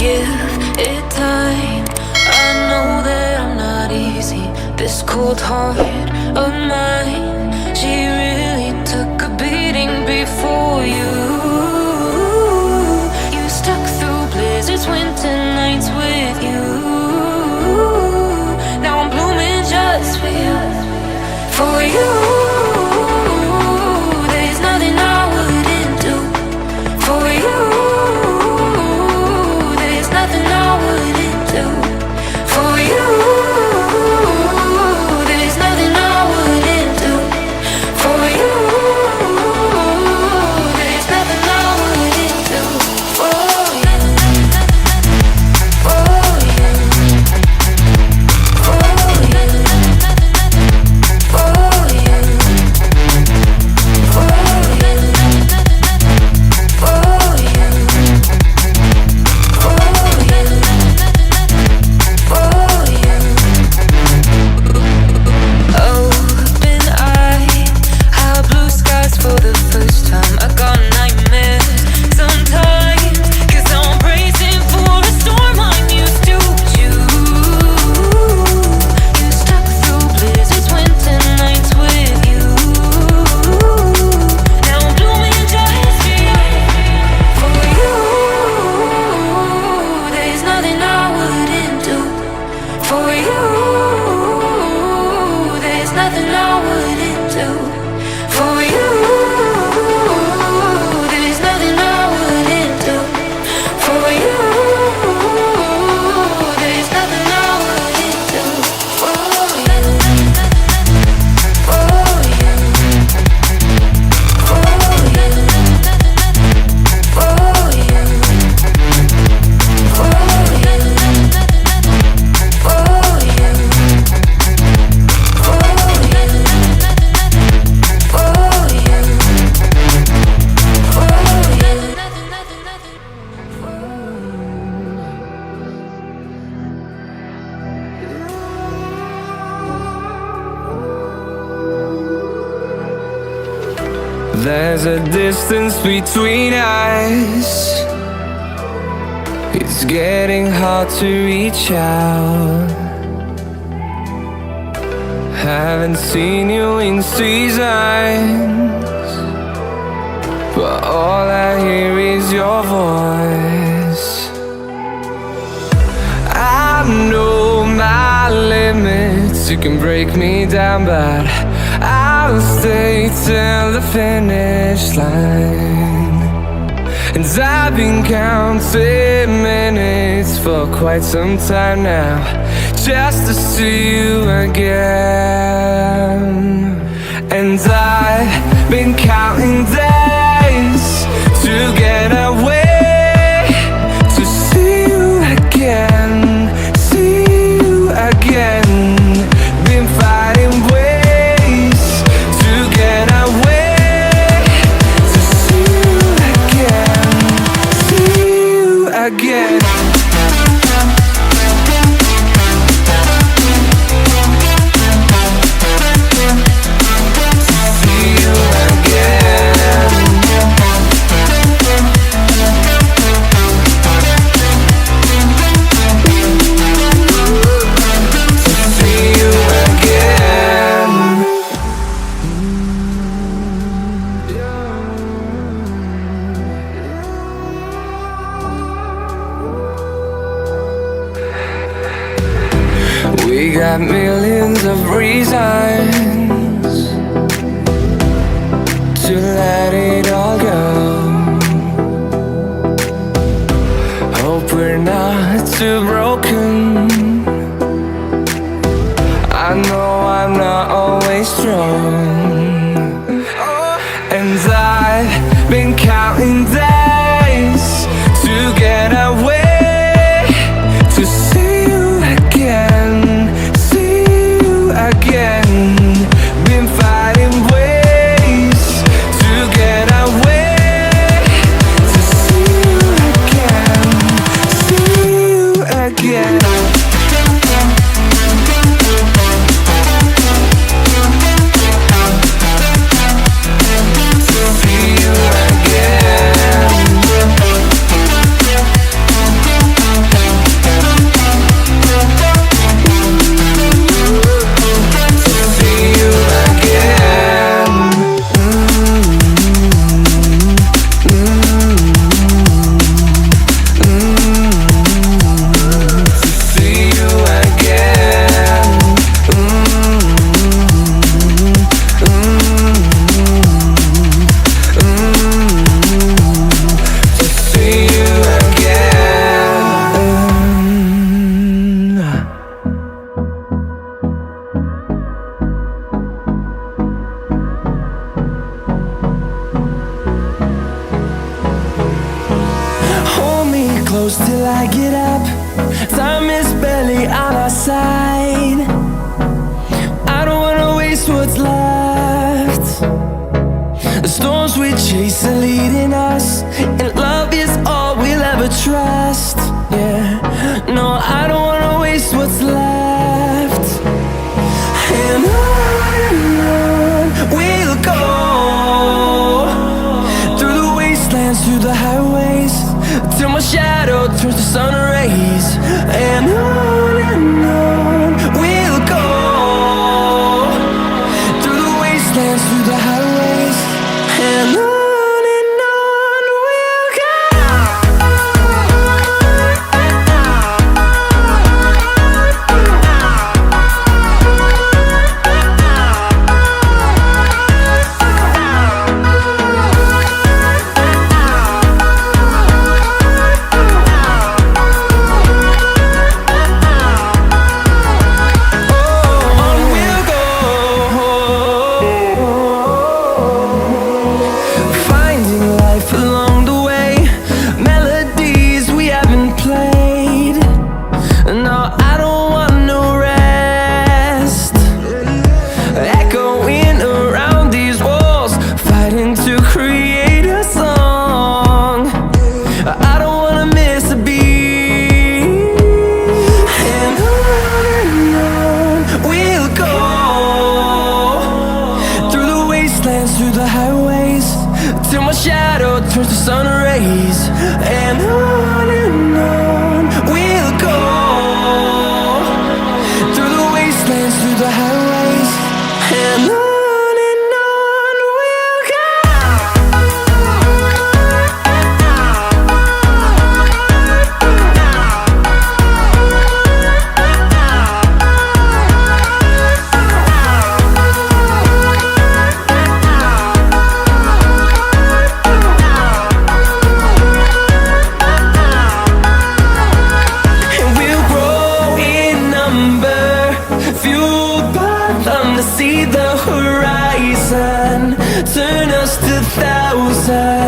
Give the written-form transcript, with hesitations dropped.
give it time. I know that I'm not easy. This cold heart of mine, she really took a beating before you. You stuck through blizzards, winter nights with you. Now I'm blooming just for you, for you. There's nothing I wouldn't do for you. There's nothing I wouldn't do for you. There's nothing I wouldn't do for you. There's nothing I wouldn't do for you. For you. For you. For you. For you. For you. Open eye, high blue skies for the first time. I got nightmares sometimes, 'cause I'm bracing for a storm I'm used to. You stuck through blizzards, winter nights with you. Now I'm blooming just for you. There's nothing I wouldn't do for you. There's nothing I wouldn't do for you. There's nothing I wouldn't do for you. There's nothing I wouldn't do for you. For you. For you. For you. For you. For you. There's a distance between us. It's getting hard to reach out. Haven't seen you in seasons, but all I hear is your voice. I know my limits. You can break me down, but I'll stay till the finish line. And I've been counting minutes for quite some time now, just to see you again. And I've been counting days to get away, to see you again, see you again. Been fighting ways to get away, to see you again, see you again. See you again. See you again. We got millions of reasons to let it all go. Hope we're not too broken. I know I'm not always strong, and I've been counting days to get away, to see you again, see you again. Been fighting ways to get away, to see you again, see you again. close till I get up. Time is barely on our side. I don't wanna waste what's left. The storms we chase are leading us, and love is all we'll ever trust. Yeah, no, I don't wanna waste what's left. And on we'll go, through the wastelands, through the highways, till my shadow turns to sun rays. And on we'll go, through the wastelands, through the highways, and on we'll go. Through the highways, till my shadow turns to sun rays. And on we'll go, through the wastelands, through the highways, and on we'll go. See the horizon, turn us to thousands.